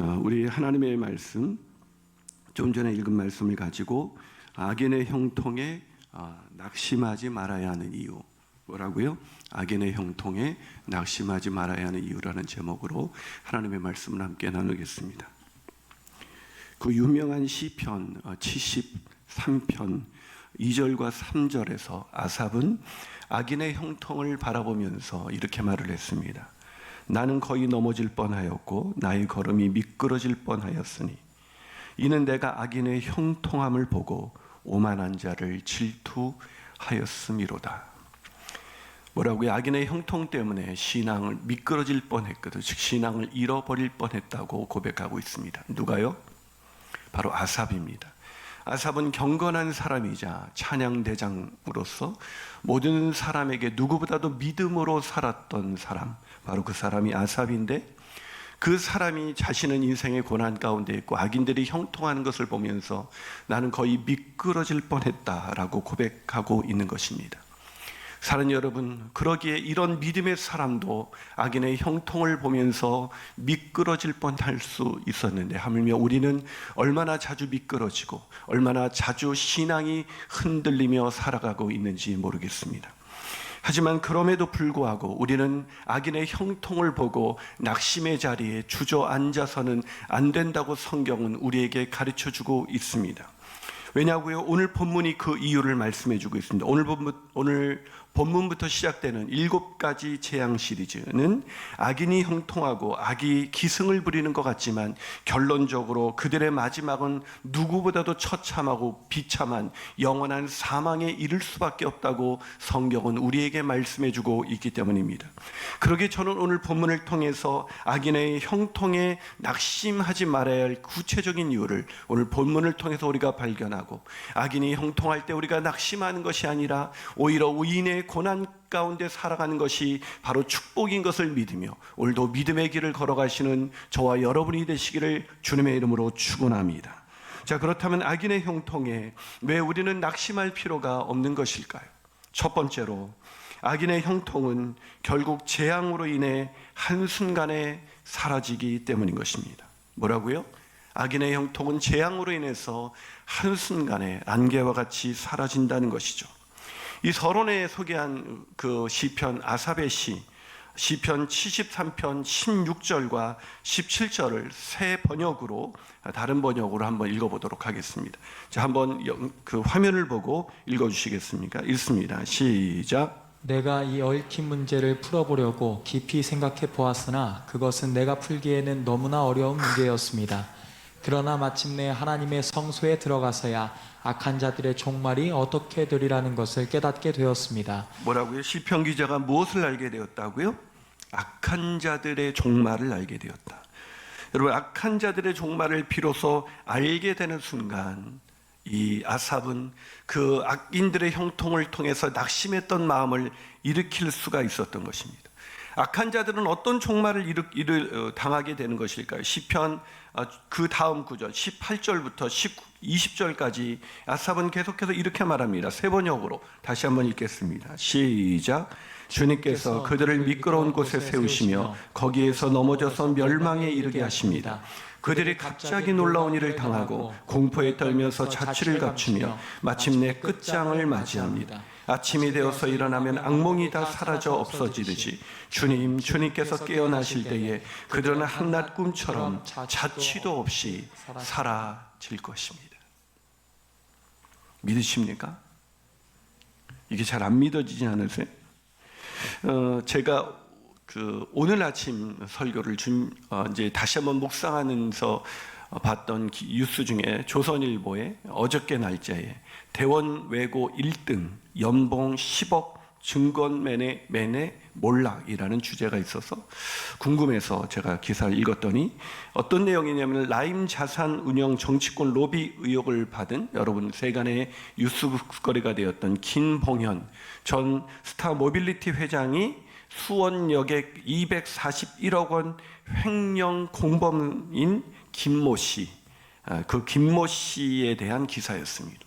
우리 하나님의 말씀, 좀 전에 읽은 말씀을 가지고 악인의 형통에 낙심하지 말아야 하는 이유. 뭐라고요? 악인의 형통에 낙심하지 말아야 하는 이유라는 제목으로 하나님의 말씀을 함께 나누겠습니다. 그 유명한 시편 73편 2절과 3절에서 아삽은 악인의 형통을 바라보면서 이렇게 말을 했습니다. 나는 거의 넘어질 뻔하였고 나의 걸음이 미끄러질 뻔하였으니 이는 내가 악인의 형통함을 보고 오만한 자를 질투하였음이로다. 뭐라고요? 악인의 형통 때문에 신앙을 미끄러질 뻔했거든. 즉 신앙을 잃어버릴 뻔했다고 고백하고 있습니다. 누가요? 바로 아삽입니다. 아삽은 경건한 사람이자 찬양대장으로서 모든 사람에게 누구보다도 믿음으로 살았던 사람, 바로 그 사람이 아삽인데, 그 사람이 자신은 인생의 고난 가운데 있고 악인들이 형통하는 것을 보면서 나는 거의 미끄러질 뻔했다라고 고백하고 있는 것입니다. 사랑하는 여러분, 그러기에 이런 믿음의 사람도 악인의 형통을 보면서 미끄러질 뻔할 수 있었는데, 하물며 우리는 얼마나 자주 미끄러지고 얼마나 자주 신앙이 흔들리며 살아가고 있는지 모르겠습니다. 하지만 그럼에도 불구하고 우리는 악인의 형통을 보고 낙심의 자리에 주저앉아서는 안 된다고 성경은 우리에게 가르쳐주고 있습니다. 왜냐고요? 오늘 본문이 그 이유를 말씀해주고 있습니다. 오늘 본문부터 시작되는 7가지 재앙 시리즈는 악인이 형통하고 악이 기승을 부리는 것 같지만 결론적으로 그들의 마지막은 누구보다도 처참하고 비참한 영원한 사망에 이를 수밖에 없다고 성경은 우리에게 말씀해주고 있기 때문입니다. 그러기에 저는 오늘 본문을 통해서 악인의 형통에 낙심하지 말아야 할 구체적인 이유를 오늘 본문을 통해서 우리가 발견하고, 악인이 형통할 때 우리가 낙심하는 것이 아니라 오히려 의인의 고난 가운데 살아가는 것이 바로 축복인 것을 믿으며 오늘도 믿음의 길을 걸어가시는 저와 여러분이 되시기를 주님의 이름으로 축원합니다. 자, 그렇다면 악인의 형통에 왜 우리는 낙심할 필요가 없는 것일까요? 첫 번째로, 악인의 형통은 결국 재앙으로 인해 한순간에 사라지기 때문인 것입니다. 뭐라고요? 악인의 형통은 재앙으로 인해서 한순간에 안개와 같이 사라진다는 것이죠. 이 서론에 소개한 그 시편 아삽의 시편 73편 16절과 17절을 새 번역으로, 다른 번역으로 한번 읽어보도록 하겠습니다. 자, 한번 그 화면을 보고 읽어주시겠습니까? 읽습니다. 시작. 내가 이 얽힌 문제를 풀어보려고 깊이 생각해 보았으나 그것은 내가 풀기에는 너무나 어려운 문제였습니다. 그러나 마침내 하나님의 성소에 들어가서야 악한 자들의 종말이 어떻게 되리라는 것을 깨닫게 되었습니다. 뭐라고요? 시편 기자가 무엇을 알게 되었다고요? 악한 자들의 종말을 알게 되었다. 여러분, 악한 자들의 종말을 비로소 알게 되는 순간 이 아삽은 그 악인들의 형통을 통해서 낙심했던 마음을 일으킬 수가 있었던 것입니다. 악한 자들은 어떤 종말을 당하게 되는 것일까요? 시편 그 다음 구절 18절부터 20절까지 아삽은 계속해서 이렇게 말합니다. 새 번역으로 다시 한번 읽겠습니다. 시작. 주님께서 그들을 미끄러운 곳에 세우시며 거기에서 넘어져서 멸망에 이르게 하십니다. 그들이 갑자기 놀라운 일을 당하고 공포에 떨면서 자취를 갖추며 마침내 끝장을 맞이합니다. 아침이 되어서 일어나면 악몽이 다 사라져 없어지듯이 주님께서 깨어나실 때에 그들은 한낮 꿈처럼 자취도 없이 사라질 것입니다. 믿으십니까? 이게 잘 안 믿어지지 않으세요? 제가 오늘 아침 설교를 이제 다시 한번 묵상하면서 봤던 뉴스 중에 조선일보에 어저께 날짜에 대원 외고 1등 연봉 10억 증권맨의 몰락이라는 주제가 있어서 궁금해서 제가 기사를 읽었더니 어떤 내용이냐면, 라임 자산 운영 정치권 로비 의혹을 받은, 여러분 세간의 뉴스거리가 되었던 김봉현 전 스타 모빌리티 회장이 수원역에 241억 원 횡령 공범인 김모 씨, 그 김모 씨에 대한 기사였습니다.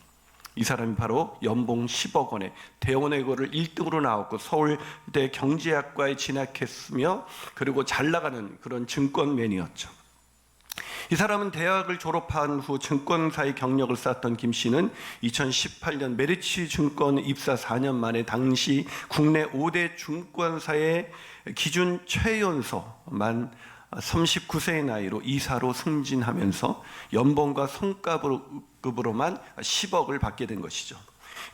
이 사람이 바로 연봉 10억 원에 대원외고를 1등으로 나왔고 서울대 경제학과에 진학했으며 그리고 잘 나가는 그런 증권맨이었죠. 이 사람은 대학을 졸업한 후 증권사의 경력을 쌓았던 김 씨는 2018년 메리츠 증권 입사 4년 만에 당시 국내 5대 증권사의 기준 최연소 만 39세의 나이로 이사로 승진하면서 연봉과 성과급으로만 10억을 받게 된 것이죠.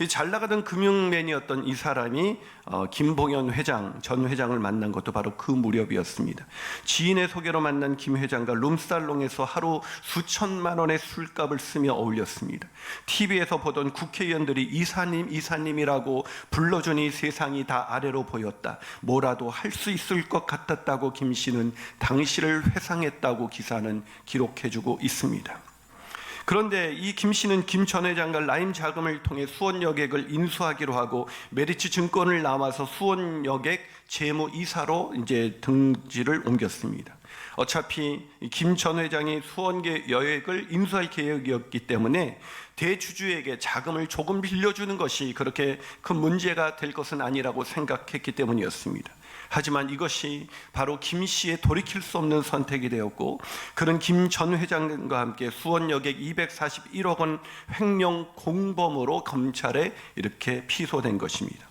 잘 나가던 금융맨이었던 이 사람이 김봉현 회장, 전 회장을 만난 것도 바로 그 무렵이었습니다. 지인의 소개로 만난 김 회장과 룸살롱에서 하루 수천만 원의 술값을 쓰며 어울렸습니다. TV에서 보던 국회의원들이 이사님이라고 불러주니 세상이 다 아래로 보였다. 뭐라도 할 수 있을 것 같았다고 김 씨는 당시를 회상했다고 기사는 기록해주고 있습니다. 그런데 이 김 씨는 김 전 회장과 라임 자금을 통해 수원 여객을 인수하기로 하고 메리츠 증권을 나와서 수원 여객 재무이사로 이제 등지를 옮겼습니다. 어차피 김 전 회장이 수원 여객을 인수할 계획이었기 때문에 대주주에게 자금을 조금 빌려주는 것이 그렇게 큰 문제가 될 것은 아니라고 생각했기 때문이었습니다. 하지만 이것이 바로 김 씨의 돌이킬 수 없는 선택이 되었고, 그는 김 전 회장과 함께 수원 여객 241억 원 횡령 공범으로 검찰에 이렇게 피소된 것입니다.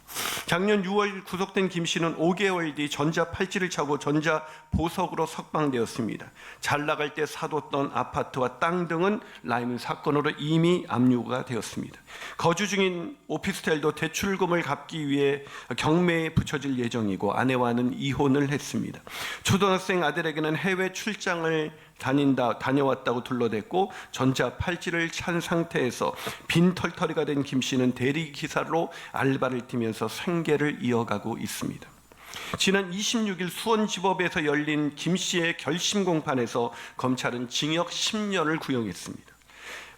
작년 6월 구속된 김 씨는 5개월 뒤 전자 팔찌를 차고 전자 보석으로 석방되었습니다. 잘 나갈 때 사뒀던 아파트와 땅 등은 라임 사건으로 이미 압류가 되었습니다. 거주 중인 오피스텔도 대출금을 갚기 위해 경매에 붙여질 예정이고, 아내와는 이혼을 했습니다. 초등학생 아들에게는 해외 출장을 다녀왔다고 둘러댔고, 전자 팔찌를 찬 상태에서 빈털터리가 된 김 씨는 대리기사로 알바를 뛰면서 생계를 이어가고 있습니다. 지난 26일 수원지법에서 열린 김 씨의 결심 공판에서 검찰은 징역 10년을 구형했습니다.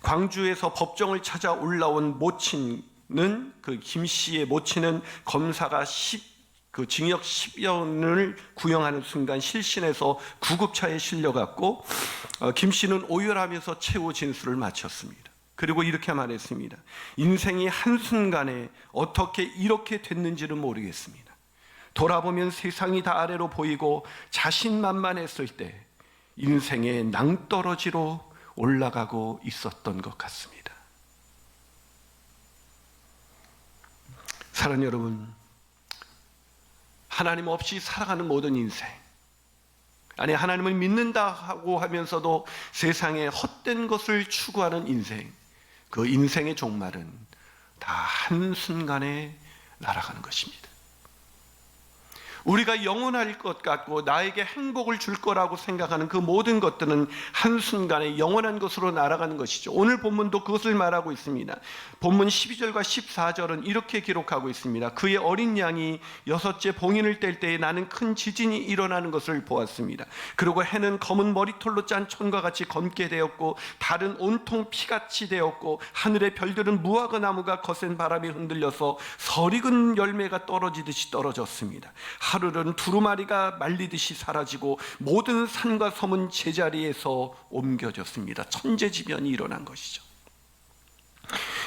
광주에서 법정을 찾아 올라온 모친은, 그 김 씨의 모친은 검사가 징역 10년을 구형하는 순간 실신해서 구급차에 실려갔고, 김 씨는 오열하면서 최후 진술을 마쳤습니다. 그리고 이렇게 말했습니다. 인생이 한순간에 어떻게 이렇게 됐는지는 모르겠습니다. 돌아보면 세상이 다 아래로 보이고 자신만만했을 때 인생의 낭떠러지로 올라가고 있었던 것 같습니다. 사랑하는 여러분, 하나님 없이 살아가는 모든 인생, 아니 하나님을 믿는다고 하면서도 세상에 헛된 것을 추구하는 인생, 그 인생의 종말은 다 한순간에 날아가는 것입니다. 우리가 영원할 것 같고 나에게 행복을 줄 거라고 생각하는 그 모든 것들은 한순간에 영원한 것으로 날아가는 것이죠. 오늘 본문도 그것을 말하고 있습니다. 본문 12절과 14절은 이렇게 기록하고 있습니다. 그의 어린 양이 여섯째 봉인을 뗄 때에 나는 큰 지진이 일어나는 것을 보았습니다. 그리고 해는 검은 머리털로 짠 천과 같이 검게 되었고, 달은 온통 피같이 되었고, 하늘의 별들은 무화과 나무가 거센 바람에 흔들려서 설익은 열매가 떨어지듯이 떨어졌습니다. 하늘은 두루마리가 말리듯이 사라지고 모든 산과 섬은 제자리에서 옮겨졌습니다. 천재지변이 일어난 것이죠.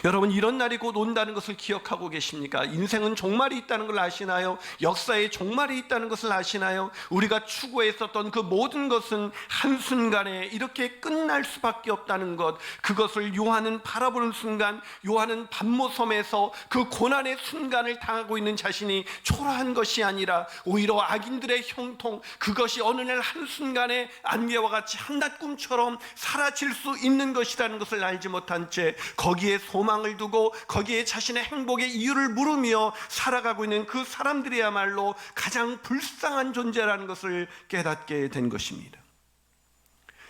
여러분, 이런 날이 곧 온다는 것을 기억하고 계십니까? 인생은 종말이 있다는 걸 아시나요? 역사에 종말이 있다는 것을 아시나요? 우리가 추구했었던 그 모든 것은 한순간에 이렇게 끝날 수밖에 없다는 것, 그것을 요한은 바라보는 순간, 요한은 반모섬에서 그 고난의 순간을 당하고 있는 자신이 초라한 것이 아니라 오히려 악인들의 형통, 그것이 어느 날 한순간에 안개와 같이 한낮 꿈처럼 사라질 수 있는 것이라는 것을 알지 못한 채 거기에 소망을 두고 거기에 자신의 행복의 이유를 물으며 살아가고 있는 그 사람들이야말로 가장 불쌍한 존재라는 것을 깨닫게 된 것입니다.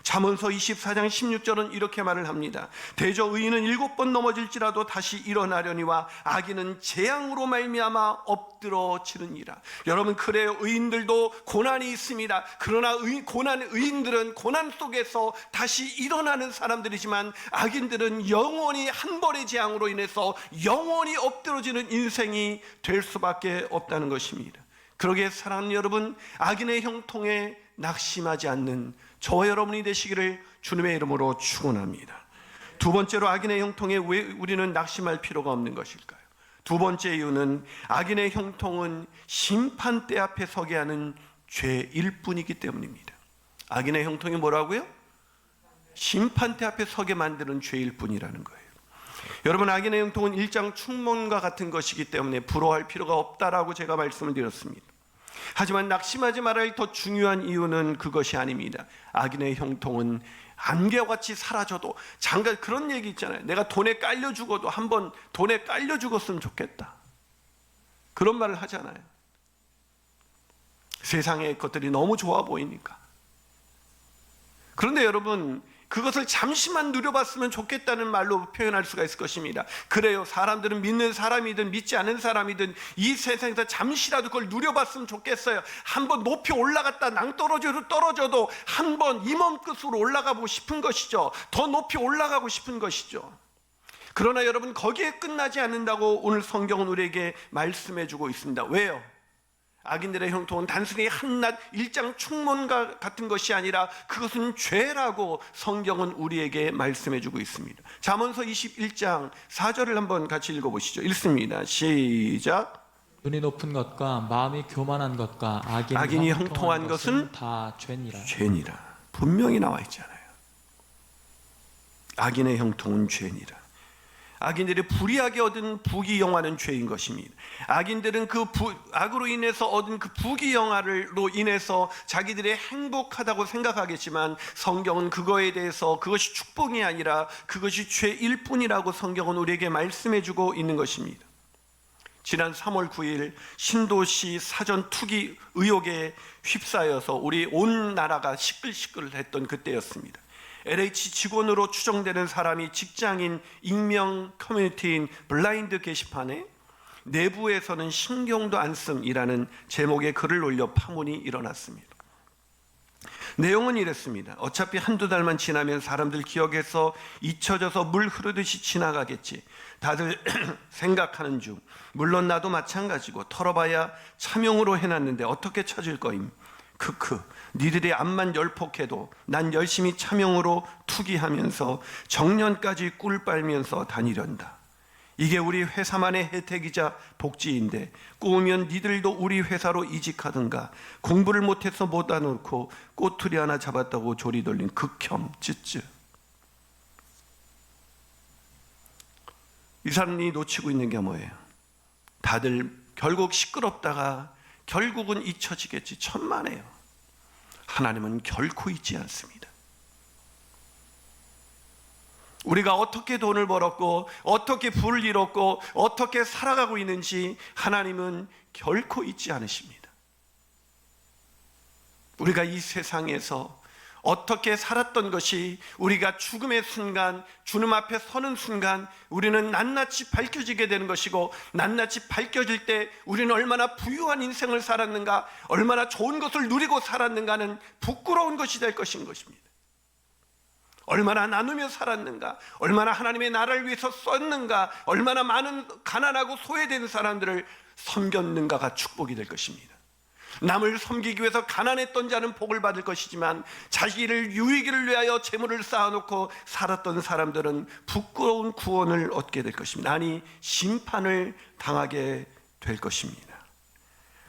잠언서 24장 16절은 이렇게 말을 합니다. 대저 의인은 7번 넘어질지라도 다시 일어나려니와 악인은 재앙으로 말미암아 엎드러지느니라. 여러분, 그래요, 의인들도 고난이 있습니다. 그러나 의인들은 고난 속에서 다시 일어나는 사람들이지만, 악인들은 영원히 한 번의 재앙으로 인해서 영원히 엎드러지는 인생이 될 수밖에 없다는 것입니다. 그러기에 사랑하는 여러분, 악인의 형통에 낙심하지 않는 저와 여러분이 되시기를 주님의 이름으로 축원합니다. 두 번째로, 악인의 형통에 왜 우리는 낙심할 필요가 없는 것일까요? 두 번째 이유는 악인의 형통은 심판대 앞에 서게 하는 죄일 뿐이기 때문입니다. 악인의 형통이 뭐라고요? 심판대 앞에 서게 만드는 죄일 뿐이라는 거예요. 여러분, 악인의 형통은 일장 충몬과 같은 것이기 때문에 부러워할 필요가 없다라고 제가 말씀을 드렸습니다. 하지만 낙심하지 말아야 할 더 중요한 이유는 그것이 아닙니다. 악인의 형통은 안개와 같이 사라져도, 잠깐 그런 얘기 있잖아요. 내가 돈에 깔려 죽어도 한번 돈에 깔려 죽었으면 좋겠다, 그런 말을 하잖아요. 세상의 것들이 너무 좋아 보이니까. 그런데 여러분, 그것을 잠시만 누려봤으면 좋겠다는 말로 표현할 수가 있을 것입니다. 그래요, 사람들은 믿는 사람이든 믿지 않은 사람이든 이 세상에서 잠시라도 그걸 누려봤으면 좋겠어요. 한번 높이 올라갔다 낭떠러지로 한번 이 몸 끝으로 올라가고 싶은 것이죠. 더 높이 올라가고 싶은 것이죠. 그러나 여러분, 거기에 끝나지 않는다고 오늘 성경은 우리에게 말씀해 주고 있습니다. 왜요? 악인들의 형통은 단순히 한낱 일장 충몬과 같은 것이 아니라 그것은 죄라고 성경은 우리에게 말씀해 주고 있습니다. 잠언서 21장 4절을 한번 같이 읽어보시죠. 읽습니다. 시작. 눈이 높은 것과 마음이 교만한 것과 악인이 형통한 것은 다 죄니라. 죄니라. 분명히 나와 있잖아요. 악인의 형통은 죄니라. 악인들이 불의하게 얻은 부귀영화는 죄인 것입니다. 악인들은 악으로 인해서 얻은 그 부귀영화로 인해서 자기들이 행복하다고 생각하겠지만, 성경은 그거에 대해서 그것이 축복이 아니라 그것이 죄일 뿐이라고 성경은 우리에게 말씀해주고 있는 것입니다. 지난 3월 9일 신도시 사전 투기 의혹에 휩싸여서 우리 온 나라가 시끌시끌했던 그때였습니다. LH 직원으로 추정되는 사람이 직장인 익명 커뮤니티인 블라인드 게시판에 내부에서는 신경도 안 씀이라는 제목의 글을 올려 파문이 일어났습니다. 내용은 이랬습니다. 어차피 한두 달만 지나면 사람들 기억에서 잊혀져서 물 흐르듯이 지나가겠지. 다들 생각하는 중. 물론 나도 마찬가지고 털어봐야 차명으로 해놨는데 어떻게 찾을 거임. 크크. 니들이 암만 열폭해도 난 열심히 차명으로 투기하면서 정년까지 꿀 빨면서 다니련다. 이게 우리 회사만의 혜택이자 복지인데 꼬우면 니들도 우리 회사로 이직하든가. 공부를 못해서 못 안놓고 꼬투리 하나 잡았다고 조리 돌린 극혐 쯔쯔. 이 사람이 놓치고 있는 게 뭐예요? 다들 결국 시끄럽다가 결국은 잊혀지겠지. 천만에요. 하나님은 결코 잊지 않습니다. 우리가 어떻게 돈을 벌었고 어떻게 부를 이뤘고 어떻게 살아가고 있는지 하나님은 결코 잊지 않으십니다. 우리가 이 세상에서 어떻게 살았던 것이 우리가 죽음의 순간, 주님 앞에 서는 순간 우리는 낱낱이 밝혀지게 되는 것이고, 낱낱이 밝혀질 때 우리는 얼마나 부유한 인생을 살았는가, 얼마나 좋은 것을 누리고 살았는가는 부끄러운 것이 될 것인 것입니다. 얼마나 나누며 살았는가, 얼마나 하나님의 나라를 위해서 썼는가, 얼마나 많은 가난하고 소외된 사람들을 섬겼는가가 축복이 될 것입니다. 남을 섬기기 위해서 가난했던 자는 복을 받을 것이지만 자기를 유익을 위하여 재물을 쌓아놓고 살았던 사람들은 부끄러운 구원을 얻게 될 것입니다. 아니, 심판을 당하게 될 것입니다.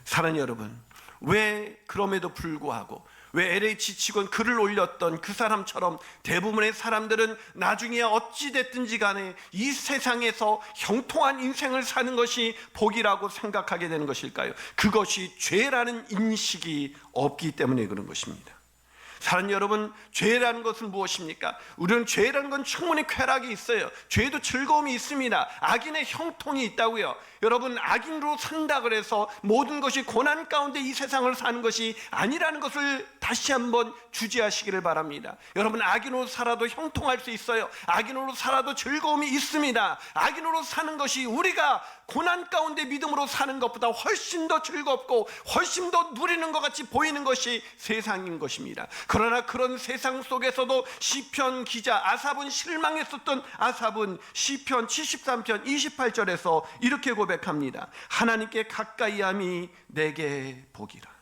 사랑하는 여러분, 왜 그럼에도 불구하고 왜 LH 직원 글을 올렸던 그 사람처럼 대부분의 사람들은 나중에 어찌 됐든지 간에 이 세상에서 형통한 인생을 사는 것이 복이라고 생각하게 되는 것일까요? 그것이 죄라는 인식이 없기 때문에 그런 것입니다. 사랑하는 여러분, 죄라는 것은 무엇입니까? 우리는 죄라는 건 충분히 쾌락이 있어요. 죄도 즐거움이 있습니다. 악인의 형통이 있다고요. 여러분, 악인으로 산다 그래서 모든 것이 고난 가운데 이 세상을 사는 것이 아니라는 것을 다시 한번 주지하시기를 바랍니다. 여러분, 악인으로 살아도 형통할 수 있어요. 악인으로 살아도 즐거움이 있습니다. 악인으로 사는 것이 우리가 고난 가운데 믿음으로 사는 것보다 훨씬 더 즐겁고 훨씬 더 누리는 것 같이 보이는 것이 세상인 것입니다. 그러나 그런 세상 속에서도 시편 기자 아삽은 실망했었던 아삽은 시편 73편 28절에서 이렇게 고백합니다. 하나님께 가까이함이 내게 복이라.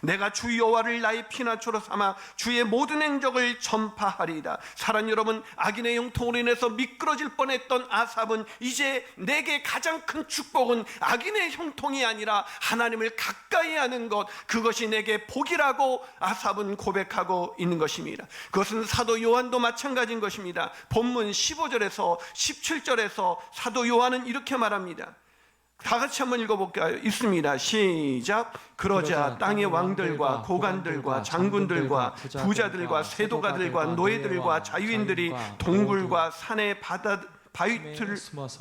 내가 주 여호와를 나의 피난처로 삼아 주의 모든 행적을 전파하리이다. 사랑하는 여러분, 악인의 형통으로 인해서 미끄러질 뻔했던 아삽은 이제 내게 가장 큰 축복은 악인의 형통이 아니라 하나님을 가까이 하는 것, 그것이 내게 복이라고 아삽은 고백하고 있는 것입니다. 그것은 사도 요한도 마찬가지인 것입니다. 본문 15절에서 17절에서 사도 요한은 이렇게 말합니다. 다 같이 한번 읽어볼까요? 있습니다. 시작. 그러자 땅의 왕들과 고관들과 장군들과 부자들과 세도가들과 노예들과 자유인들이 동굴과 산의 바위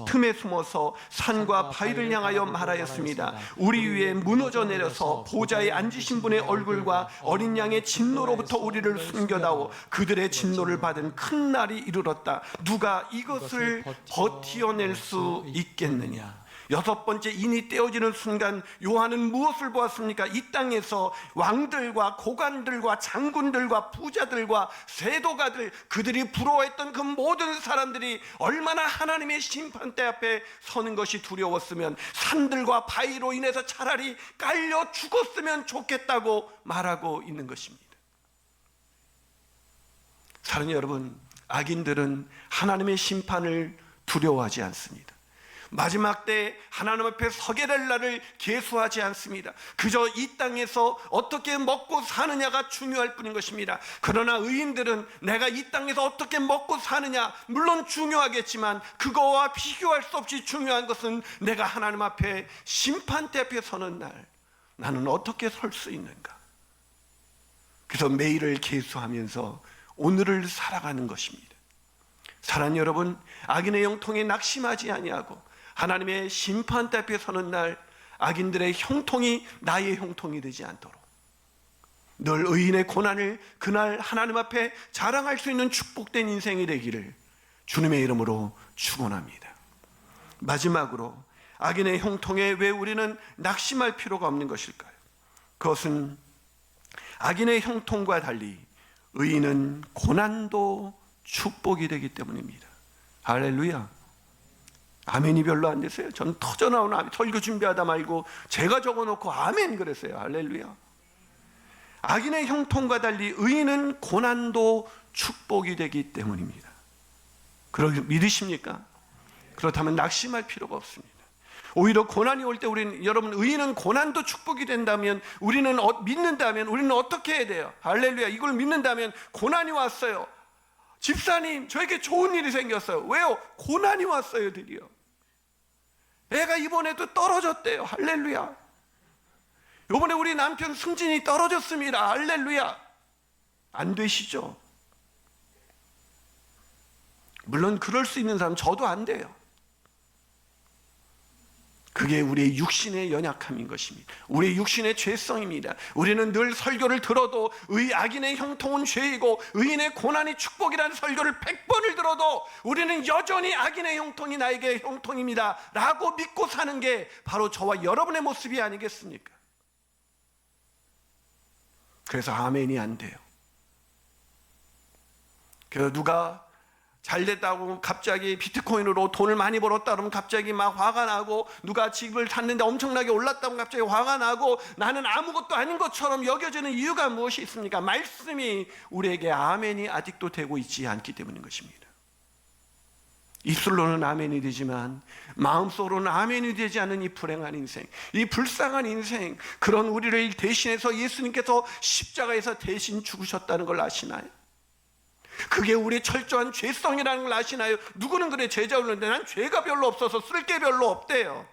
틈에 숨어서 산과 바위를 향하여 말하였습니다. 우리 위에 무너져 내려서 보좌에 앉으신 분의 얼굴과 어린 양의 진노로부터 우리를 숨겨다오. 그들의 진노를 받은 큰 날이 이르렀다. 누가 이것을 버티어낼 수 있겠느냐? 여섯 번째 인이 떼어지는 순간 요한은 무엇을 보았습니까? 이 땅에서 왕들과 고관들과 장군들과 부자들과 세도가들, 그들이 부러워했던 그 모든 사람들이 얼마나 하나님의 심판대 앞에 서는 것이 두려웠으면 산들과 바위로 인해서 차라리 깔려 죽었으면 좋겠다고 말하고 있는 것입니다. 사랑하는 여러분, 악인들은 하나님의 심판을 두려워하지 않습니다. 마지막 때 하나님 앞에 서게 될 날을 계수하지 않습니다. 그저 이 땅에서 어떻게 먹고 사느냐가 중요할 뿐인 것입니다. 그러나 의인들은 내가 이 땅에서 어떻게 먹고 사느냐, 물론 중요하겠지만 그거와 비교할 수 없이 중요한 것은 내가 하나님 앞에 심판대 앞에 서는 날 나는 어떻게 설 수 있는가. 그래서 매일을 계수하면서 오늘을 살아가는 것입니다. 사랑하는 여러분, 악인의 형통에 낙심하지 아니하고 하나님의 심판대 앞에 서는 날 악인들의 형통이 나의 형통이 되지 않도록 늘 의인의 고난을 그날 하나님 앞에 자랑할 수 있는 축복된 인생이 되기를 주님의 이름으로 축원합니다. 마지막으로 악인의 형통에 왜 우리는 낙심할 필요가 없는 것일까요? 그것은 악인의 형통과 달리 의인은 고난도 축복이 되기 때문입니다. 할렐루야. 아멘이 별로 안 됐어요. 전 터져나오는 아멘, 설교 준비하다 말고 제가 적어놓고 아멘 그랬어요. 할렐루야. 악인의 형통과 달리 의인은 고난도 축복이 되기 때문입니다. 그렇게 믿으십니까? 그렇다면 낙심할 필요가 없습니다. 오히려 고난이 올 때 우리는, 여러분, 의인은 고난도 축복이 된다면 우리는 믿는다면 우리는 어떻게 해야 돼요? 할렐루야. 이걸 믿는다면 고난이 왔어요. 집사님, 저에게 좋은 일이 생겼어요. 왜요? 고난이 왔어요. 드디어 애가 이번에도 떨어졌대요. 할렐루야. 이번에 우리 남편 승진이 떨어졌습니다. 할렐루야. 안 되시죠? 물론 그럴 수 있는 사람, 저도 안 돼요. 그게 우리의 육신의 연약함인 것입니다. 우리의 육신의 죄성입니다. 우리는 늘 설교를 들어도 악인의 형통은 죄이고 의인의 고난이 축복이라는 설교를 100번을 들어도 우리는 여전히 악인의 형통이 나에게 형통입니다 라고 믿고 사는 게 바로 저와 여러분의 모습이 아니겠습니까? 그래서 아멘이 안 돼요. 그래서 누가 잘됐다고 갑자기 비트코인으로 돈을 많이 벌었다 그러면 갑자기 막 화가 나고, 누가 집을 샀는데 엄청나게 올랐다고 갑자기 화가 나고, 나는 아무것도 아닌 것처럼 여겨지는 이유가 무엇이 있습니까? 말씀이 우리에게 아멘이 아직도 되고 있지 않기 때문인 것입니다. 입술로는 아멘이 되지만 마음속으로는 아멘이 되지 않는 이 불행한 인생, 이 불쌍한 인생, 그런 우리를 대신해서 예수님께서 십자가에서 대신 죽으셨다는 걸 아시나요? 그게 우리의 철저한 죄성이라는 걸 아시나요? 누구는 그래, 제자 올렸는데 난 죄가 별로 없어서 쓸 게 별로 없대요.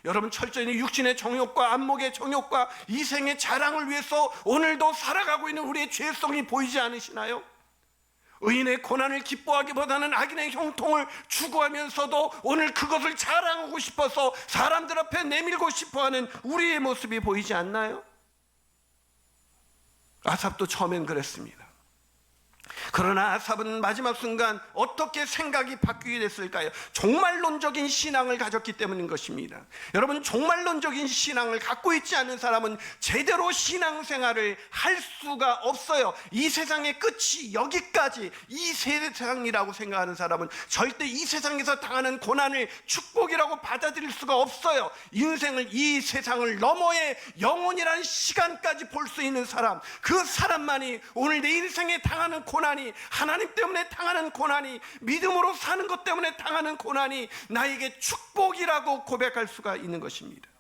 여러분, 철저히 육신의 정욕과 안목의 정욕과 이생의 자랑을 위해서 오늘도 살아가고 있는 우리의 죄성이 보이지 않으시나요? 의인의 고난을 기뻐하기보다는 악인의 형통을 추구하면서도 오늘 그것을 자랑하고 싶어서 사람들 앞에 내밀고 싶어하는 우리의 모습이 보이지 않나요? 아삽도 처음엔 그랬습니다. 그러나 아삽은 마지막 순간 어떻게 생각이 바뀌게 됐을까요? 종말론적인 신앙을 가졌기 때문인 것입니다. 여러분, 종말론적인 신앙을 갖고 있지 않은 사람은 제대로 신앙생활을 할 수가 없어요. 이 세상의 끝이 여기까지, 이 세상이라고 생각하는 사람은 절대 이 세상에서 당하는 고난을 축복이라고 받아들일 수가 없어요. 인생을, 이 세상을 너머의 영원이라는 시간까지 볼 수 있는 사람, 그 사람만이 오늘 내 인생에 당하는 고난이, 하나님 때문에 당하는 고난이, 믿음으로 사는 것 때문에 당하는 고난이 나에게 축복이라고 고백할 수가 있는 것입니다.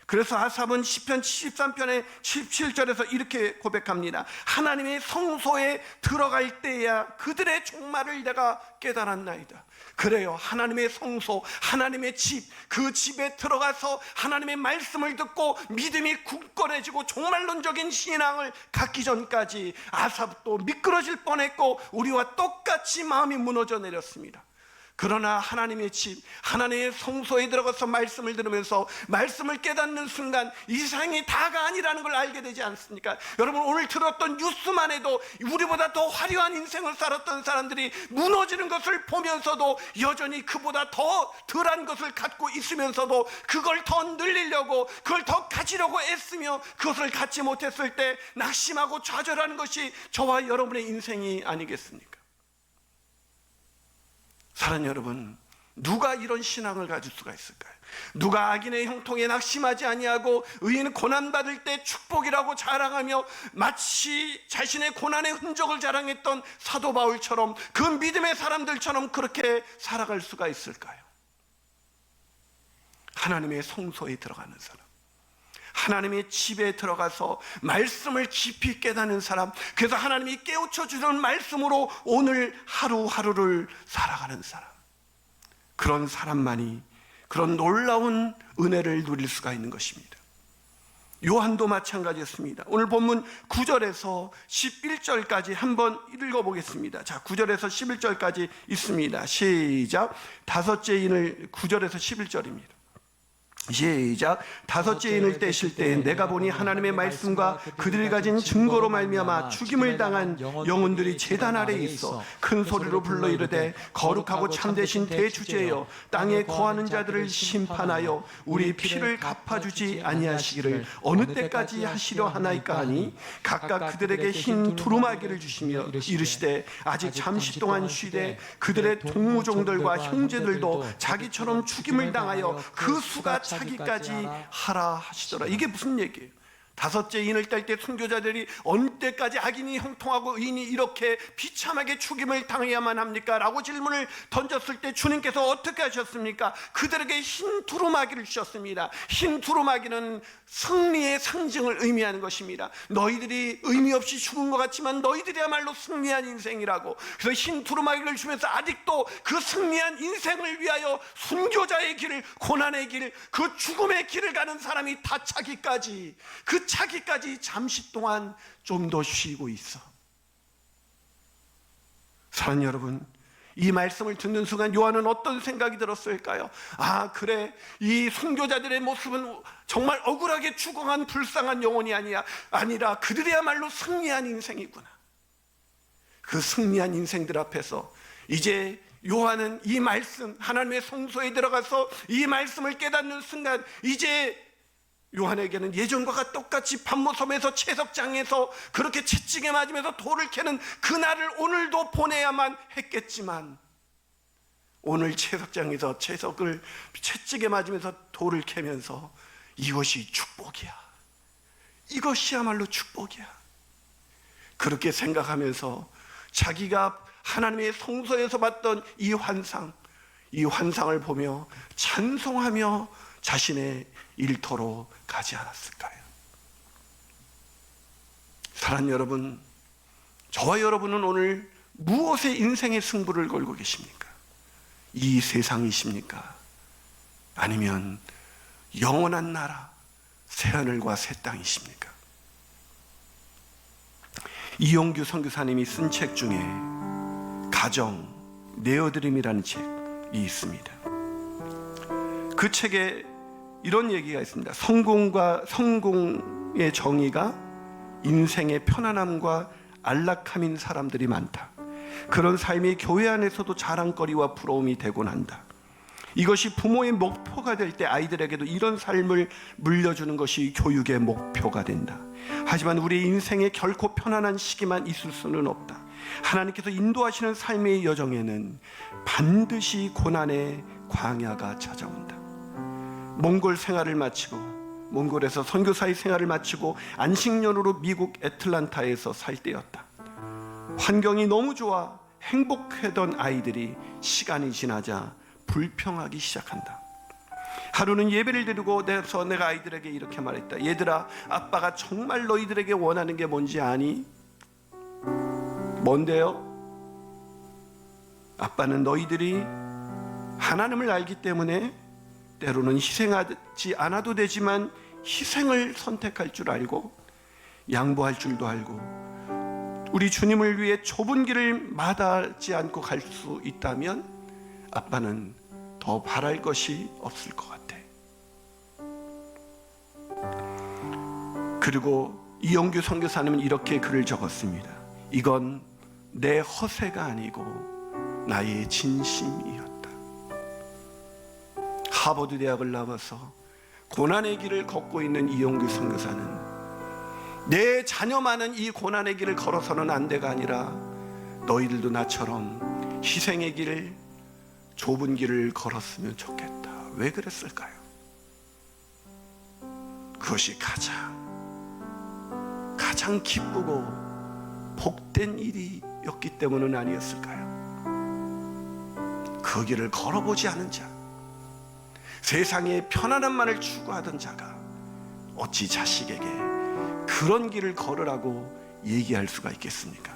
그래서 아삽은 시편 73편의 17절에서 이렇게 고백합니다. 하나님의 성소에 들어갈 때야 그들의 종말을 내가 깨달았나이다. 그래요, 하나님의 성소, 하나님의 집, 그 집에 들어가서 하나님의 말씀을 듣고 믿음이 굳건해지고 종말론적인 신앙을 갖기 전까지 아삽도 미끄러질 뻔했고 우리와 똑같이 마음이 무너져 내렸습니다. 그러나 하나님의 집, 하나님의 성소에 들어가서 말씀을 들으면서 말씀을 깨닫는 순간 이 세상이 다가 아니라는 걸 알게 되지 않습니까? 여러분, 오늘 들었던 뉴스만 해도 우리보다 더 화려한 인생을 살았던 사람들이 무너지는 것을 보면서도 여전히 그보다 더 덜한 것을 갖고 있으면서도 그걸 더 늘리려고, 그걸 더 가지려고 애쓰며 그것을 갖지 못했을 때 낙심하고 좌절하는 것이 저와 여러분의 인생이 아니겠습니까? 사랑하는 여러분, 누가 이런 신앙을 가질 수가 있을까요? 누가 악인의 형통에 낙심하지 아니하고 의인은 고난받을 때 축복이라고 자랑하며 마치 자신의 고난의 흔적을 자랑했던 사도 바울처럼, 그 믿음의 사람들처럼 그렇게 살아갈 수가 있을까요? 하나님의 성소에 들어가는 사람, 하나님의 집에 들어가서 말씀을 깊이 깨닫는 사람, 그래서 하나님이 깨우쳐 주는 말씀으로 오늘 하루하루를 살아가는 사람, 그런 사람만이 그런 놀라운 은혜를 누릴 수가 있는 것입니다. 요한도 마찬가지였습니다. 오늘 본문 9절에서 11절까지 한번 읽어보겠습니다. 자, 9절에서 11절까지 있습니다. 시작. 다섯째 인을, 9절에서 11절입니다. 시작. 다섯째 인을 떼실 때 내가 보니 하나님의 말씀과 그들이 가진 증거로 말미암아 죽임을 당한 영혼들이 제단 아래에 있어 큰 소리로 불러 이르되 거룩하고 참되신 대주제여, 땅에 거하는 자들을 심판하여 우리 피를 갚아주지 아니하시기를 어느 때까지 하시려 하나이까 하니 각각 그들에게 흰 두루마기를 주시며 이르시되 아직 잠시 동안 쉬되 그들의 동무종들과 형제들도 자기처럼 죽임을 당하여 그 수가 차기까지 하라 하시더라. 이게 무슨 얘기예요? 다섯째 인을 뗄 때 순교자들이 어느 때까지 악인이 형통하고 의인이 이렇게 비참하게 죽임을 당해야만 합니까? 라고 질문을 던졌을 때 주님께서 어떻게 하셨습니까? 그들에게 흰 두루마기를 주셨습니다. 흰 두루마기는 승리의 상징을 의미하는 것입니다. 너희들이 의미 없이 죽은 것 같지만 너희들이야말로 승리한 인생이라고. 그래서 흰 두루마기를 주면서 아직도 그 승리한 인생을 위하여 순교자의 길을, 고난의 길, 그 죽음의 길을 가는 사람이 다 차기까지, 그 차기까지 잠시 동안 좀 더 쉬고 있어. 사랑하는 여러분, 이 말씀을 듣는 순간 요한은 어떤 생각이 들었을까요? 아, 그래, 이 순교자들의 모습은 정말 억울하게 죽어간 불쌍한 영혼이 아니라 그들이야말로 승리한 인생이구나. 그 승리한 인생들 앞에서 이제 요한은 이 말씀, 하나님의 성소에 들어가서 이 말씀을 깨닫는 순간 이제 요한에게는 예전과 똑같이 반모섬에서 채석장에서 그렇게 채찍에 맞으면서 돌을 캐는 그날을 오늘도 보내야만 했겠지만, 오늘 채석장에서 채찍에 맞으면서 돌을 캐면서 이것이 축복이야, 이것이야말로 축복이야, 그렇게 생각하면서 자기가 하나님의 성소에서 봤던 이 환상을 보며 찬송하며 자신의 일터로 가지 않았을까요? 사랑하는 여러분, 저와 여러분은 오늘 무엇에 인생의 승부를 걸고 계십니까? 이 세상이십니까? 아니면 영원한 나라, 새하늘과 새 땅이십니까? 이용규 선교사님이 쓴 책 중에 가정, 내어드림이라는 책이 있습니다. 그 책에 이런 얘기가 있습니다. 성공의 정의가 인생의 편안함과 안락함인 사람들이 많다. 그런 삶이 교회 안에서도 자랑거리와 부러움이 되곤 한다. 이것이 부모의 목표가 될 때 아이들에게도 이런 삶을 물려주는 것이 교육의 목표가 된다. 하지만 우리 인생에 결코 편안한 시기만 있을 수는 없다. 하나님께서 인도하시는 삶의 여정에는 반드시 고난의 광야가 찾아온다. 몽골 생활을 마치고, 몽골에서 선교사의 생활을 마치고 안식년으로 미국 애틀란타에서 살 때였다. 환경이 너무 좋아 행복하던 아이들이 시간이 지나자 불평하기 시작한다. 하루는 예배를 드리고 내가 아이들에게 이렇게 말했다. 얘들아, 아빠가 정말 너희들에게 원하는 게 뭔지 아니? 뭔데요? 아빠는 너희들이 하나님을 알기 때문에 때로는 희생하지 않아도 되지만 희생을 선택할 줄 알고 양보할 줄도 알고 우리 주님을 위해 좁은 길을 마다하지 않고 갈 수 있다면 아빠는 더 바랄 것이 없을 것 같아. 그리고 이영규 선교사님은 이렇게 글을 적었습니다. 이건 내 허세가 아니고 나의 진심이었다. 하버드 대학을 나와서 고난의 길을 걷고 있는 이영규 선교사는 내 자녀만은 이 고난의 길을 걸어서는 안 돼가 아니라 너희들도 나처럼 희생의 길, 좁은 길을 걸었으면 좋겠다. 왜 그랬을까요? 그것이 가장 기쁘고 복된 일이었기 때문은 아니었을까요? 그 길을 걸어보지 않은 자, 세상에 편안함만을 추구하던 자가 어찌 자식에게 그런 길을 걸으라고 얘기할 수가 있겠습니까?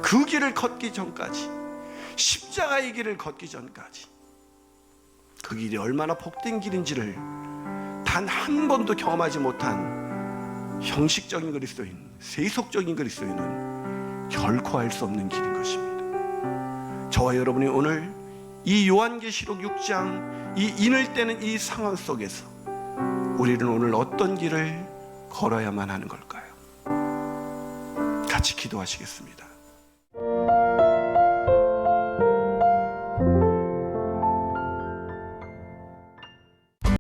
그 길을 걷기 전까지, 십자가의 길을 걷기 전까지 그 길이 얼마나 복된 길인지를 단 한 번도 경험하지 못한 형식적인 그리스도인, 세속적인 그리스도인은 결코 알 수 없는 길인 것입니다. 저와 여러분이 오늘 이 요한계시록 6장 이 인을 떼는 이 상황 속에서 우리는 오늘 어떤 길을 걸어야만 하는 걸까요? 같이 기도하시겠습니다.